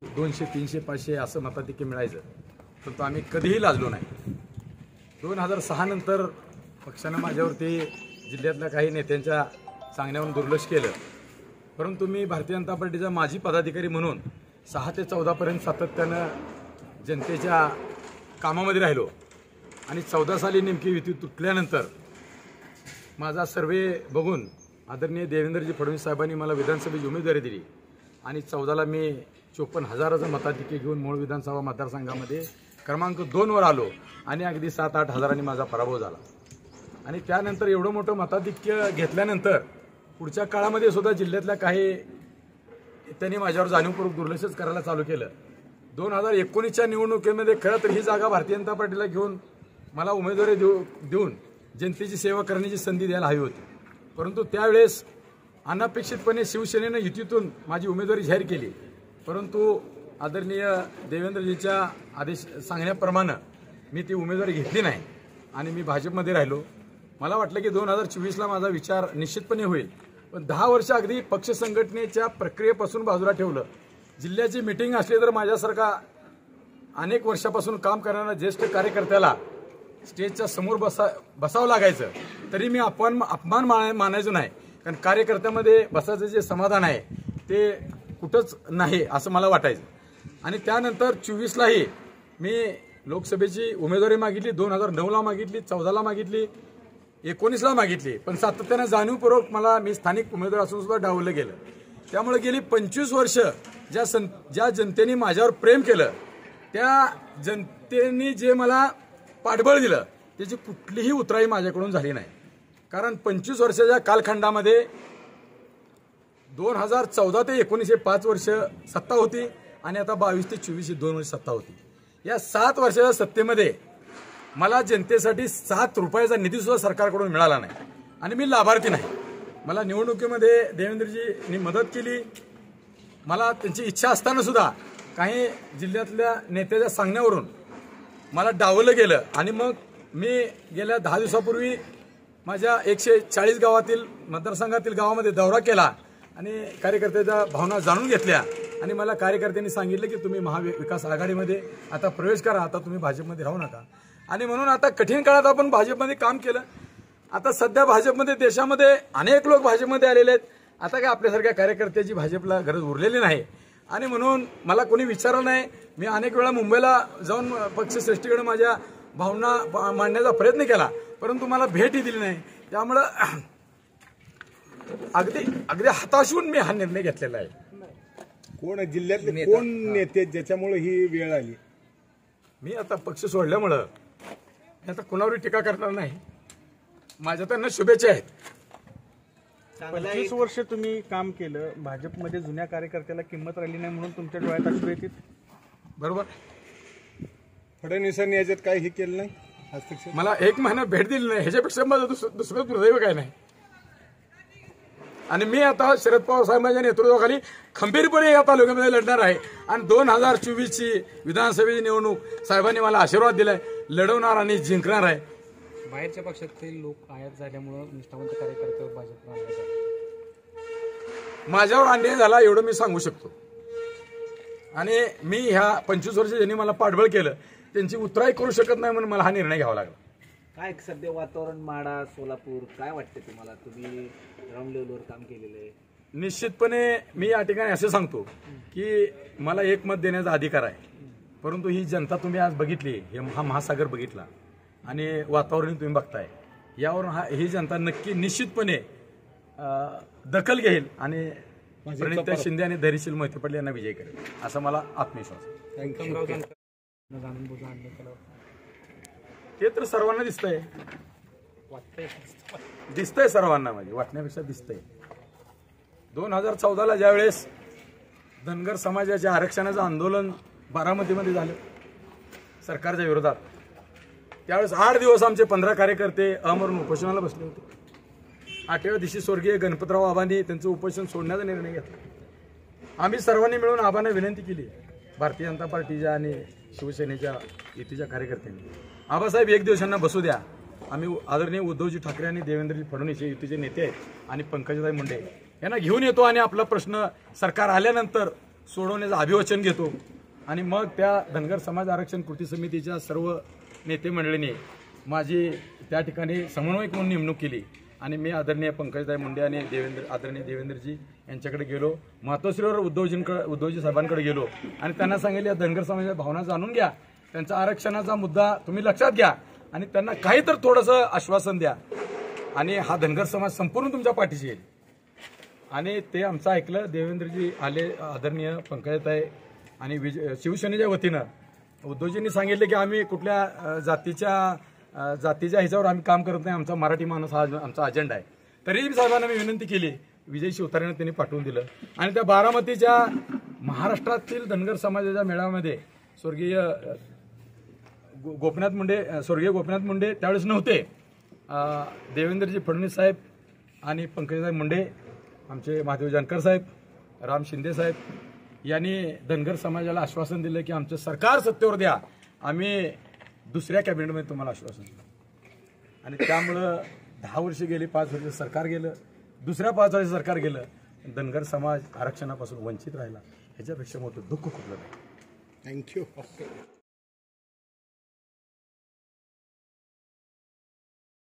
200, 300, 500 असं मताधिक्य मिळायचं, परंतु आम्ही कधीही लाजलो नाही. 2006 नंतर पक्षानं माझ्यावरती जिल्ह्यातल्या काही नेत्यांच्या सांगण्यावरून दुर्लक्ष केलं, परंतु मी भारतीय जनता पार्टीचा माजी पदाधिकारी म्हणून 6 ते 14 पर्यंत सातत्यानं जनतेच्या कामामध्ये राहिलो आणि 14 साली नेमकी युती तुटल्यानंतर माझा सर्वे बघून आदरणीय देवेंद्रजी फडणवीस साहेबांनी मला विधानसभेची उमेदवारी दिली आणि 14ला मी 54,000चं मताधिक्य घेऊन मूळ विधानसभा मतदारसंघामध्ये क्रमांक 2 वर आलो आणि अगदी 7-8 हजारांनी माझा पराभव झाला. आणि त्यानंतर एवढं मोठं मताधिक्य घेतल्यानंतर पुढच्या काळामध्ये सुद्धा जिल्ह्यातल्या काही त्यांनी माझ्यावर जाणीवपूर्वक दुर्लक्षच करायला चालू केलं. 2019च्या निवडणुकीमध्ये खरं तर ही जागा भारतीय जनता पार्टीला घेऊन मला उमेदवारी देऊन जनतेची सेवा करण्याची संधी द्यायला हवी होती, परंतु त्यावेळेस अनपेक्षितपणे शिवसेनेनं युतीतून माझी उमेदवारी जाहीर केली. परंतु आदरणीय देवेंद्रजींच्या आदेश सांगण्याप्रमाणे मी ती उमेदवारी घेतली नाही आणि मी भाजपमध्ये राहिलो. मला वाटलं की 2024ला माझा विचार निश्चितपणे होईल, पण 10 वर्ष अगदी पक्ष संघटनेच्या प्रक्रियेपासून बाजूला ठेवलं. जिल्ह्याची मीटिंग असली तर माझ्यासारखा अनेक वर्षापासून काम करणाऱ्या ज्येष्ठ कार्यकर्त्याला स्टेजच्या समोर बसावं लागायचं, तरी मी अपमान मानायचो नाही, कारण कार्यकर्त्यामध्ये बसायचं जे समाधान आहे ते कुठंच नाही असं मला वाटायचं. आणि त्यानंतर 24लाही मी लोकसभेची उमेदवारी मागितली, 2009ला मागितली, 14ला मागितली, 19ला मागितली, पण सातत्यानं जाणीवपूर्वक मी स्थानिक उमेदवार असून सुद्धा डावललं गेलं. त्यामुळे गेली 25 वर्ष ज्या जनतेने माझ्यावर प्रेम केलं, त्या जनतेने जे मला पाठबळ दिलं त्याची कुठलीही उतराई माझ्याकडून झाली नाही. कारण 25 वर्षाच्या कालखंडामध्ये 2014 ते 19 5 वर्ष सत्ता होती आणि आता 22 ते 24 2 वर्ष सत्ता होती. या 7 वर्षाच्या सत्तेमध्ये मला जनतेसाठी 7 रुपयाचा निधी सुद्धा सरकारकडून मिळाला नाही आणि मी लाभार्थी नाही. मला निवडणुकीमध्ये देवेंद्रजींनी मदत केली. मला त्यांची इच्छा असताना सुद्धा काही जिल्ह्यातल्या नेत्याच्या सांगण्यावरून मला डावलं गेलं आणि मग मी गेल्या 10 दिवसापूर्वी माझ्या 140 गावातील मतदारसंघातील गावामध्ये दौरा केला आणि कार्यकर्त्याच्या भावना जाणून घेतल्या आणि मला कार्यकर्त्यांनी सांगितलं की तुम्ही महाविकास आघाडीमध्ये आता प्रवेश करा, आता तुम्ही भाजपमध्ये राहू नका. आणि म्हणून आता कठीण काळात आपण भाजपमध्ये काम केलं. आता सध्या भाजपमध्ये देशामध्ये अनेक लोक भाजपमध्ये आलेले आहेत. आता काय आपल्यासारख्या कार्यकर्त्याची भाजपला गरज उरलेली नाही आणि म्हणून मला कोणी विचारलं नाही. मी अनेक वेळा मुंबईला जाऊन पक्षश्रेष्ठीकडे माझ्या भावना मांडण्याचा प्रयत्न केला, परंतु मला भेटही दिली नाही. त्यामुळं अगदी हताश होऊन मी हा निर्णय घेतलेला आहे. कोण जिल्ह्यातले कोण नेते ज्याच्यामुळे ही वेळ आली? मी आता पक्ष सोडल्यामुळं आता कुणावर टीका करणार नाही. माझ्या त्यांना शुभेच्छा आहेत. 25 वर्ष तुम्ही काम केलं भाजपमध्ये, जुन्या कार्यकर्त्याला किंमत राहिली नाही म्हणून तुमच्या डोळ्यात अश्रू येतील. बरोबर. फडणवीसांनी याच्यात काही हे केलं नाही, हस्तक्षेप. मला 1 महिना भेट दिली नाही, ह्याच्यापेक्षा माझं दुसरं दुर्दैव काय नाही. आणि मी आता शरद पवार साहेबांच्या नेतृत्वाखाली खंबीरपणे या तालुक्यामध्ये लढणार आहे आणि 2024ची विधानसभेची निवडणूक साहेबांनी मला आशीर्वाद दिलाय, लढवणार आणि जिंकणार आहे. बाहेरच्या पक्षातील लोक आयात झाल्यामुळे निष्ठावंत कार्यकर्ते भाजपला माझ्यावर अन्याय झाला एवढं मी सांगू शकतो. आणि मी ह्या 25 वर्ष ज्यांनी मला पाठबळ केलं त्यांची उतराई करू शकत नाही म्हणून मला हा निर्णय घ्यावा लागला. काय सध्या वातावरण माढा सोलापूर काय वाटते तुम्हाला? तुम्ही ग्राउंड लेवलवर काम केलेलं आहे. निश्चितपणे मी या ठिकाणी असे सांगतो की मला 1 मत देण्याचा अधिकार आहे, परंतु ही जनता तुम्ही आज बघितली, हा महासागर बघितला आणि वातावरण तुम्ही बघताय, यावरून ही जनता नक्की निश्चितपणे दखल घेईल आणि प्रणिता शिंदे आणि धैर्यशील मोहिते पाटील यांना विजय करेल असा मला आत्मविश्वास आहे. ते तर सर्वांना दिसतंय सर्वांना, म्हणजे वाटण्यापेक्षा दिसतंय. 2014ला ज्यावेळेस धनगर समाजाच्या आरक्षणाचं आंदोलन बारामतीमध्ये झालं सरकारच्या विरोधात, त्यावेळेस 8 दिवस आमचे 15 कार्यकर्ते अमरून उपोषणाला बसले होते. 8व्या दिवशी स्वर्गीय गणपतराव आबांनी त्यांचं उपोषण सोडण्याचा निर्णय घेतला. आम्ही सर्वांनी मिळून आबांना विनंती केली, भारतीय जनता पार्टीच्या आणि शिवसेनेच्या युतीच्या कार्यकर्त्यांनी, आबासाहेब 1 दिवस यांना बसू द्या. आम्ही आदरणीय उद्धवजी ठाकरे आणि देवेंद्रजी फडणवीस हे युतीचे नेते आहेत आणि पंकजाताई मुंडे यांना घेऊन येतो आणि आपला प्रश्न सरकार आल्यानंतर सोडवण्याचं अभिवचन घेतो आणि मग त्या धनगर समाज आरक्षण कृती समितीच्या सर्व नेते मंडळींनी माझी त्या ठिकाणी समन्वयक म्हणून नेमणूक केली आणि मी आदरणीय पंकजताई मुंडे आणि आदरणीय देवेंद्रजी यांच्याकडे गेलो. मातोश्रीवर उद्धवजी साहेबांकडे गेलो आणि त्यांना सांगितले या धनगर समाजाच्या भावना जाणून घ्या, त्यांचा आरक्षणाचा मुद्दा तुम्ही लक्षात घ्या आणि त्यांना काही तर थोडंसं आश्वासन द्या आणि हा धनगर समाज संपूर्ण तुमच्या पाठीशी येईल. आणि ते आमचं ऐकलं. देवेंद्रजी आले, आदरणीय पंकजताई आणि शिवसेनेच्या वतीनं उद्धवजींनी सांगितले की आम्ही कुठल्या जातीच्या ह्याच्यावर आम्ही काम करत नाही, आमचा मराठी माणूस हा आमचा अजेंडा आहे. तरीही साहेबांना मी विनंती केली, विजय शिवतारेनं त्यांनी पाठवून दिलं आणि त्या बारामतीच्या महाराष्ट्रातील धनगर समाजाच्या मेळाव्यामध्ये स्वर्गीय गोपीनाथ मुंडे त्यावेळेस नव्हते. देवेंद्रजी फडणवीस साहेब आणि पंकजताई मुंडे, आमचे महादेव जानकर साहेब, राम शिंदे साहेब यांनी धनगर समाजाला आश्वासन दिलं की आमचं सरकार सत्तेवर द्या, आम्ही दुसऱ्या कॅबिनेटमध्ये तुम्हाला आश्वासन दिलं. आणि त्यामुळं 10 वर्ष गेली, 5 वर्ष सरकार गेलं, दुसऱ्या 5 वर्ष सरकार गेलं, धनगर समाज आरक्षणापासून वंचित राहिला. ह्याच्यापेक्षा मोठं दुःख कुठलं नाही. थँक्यू.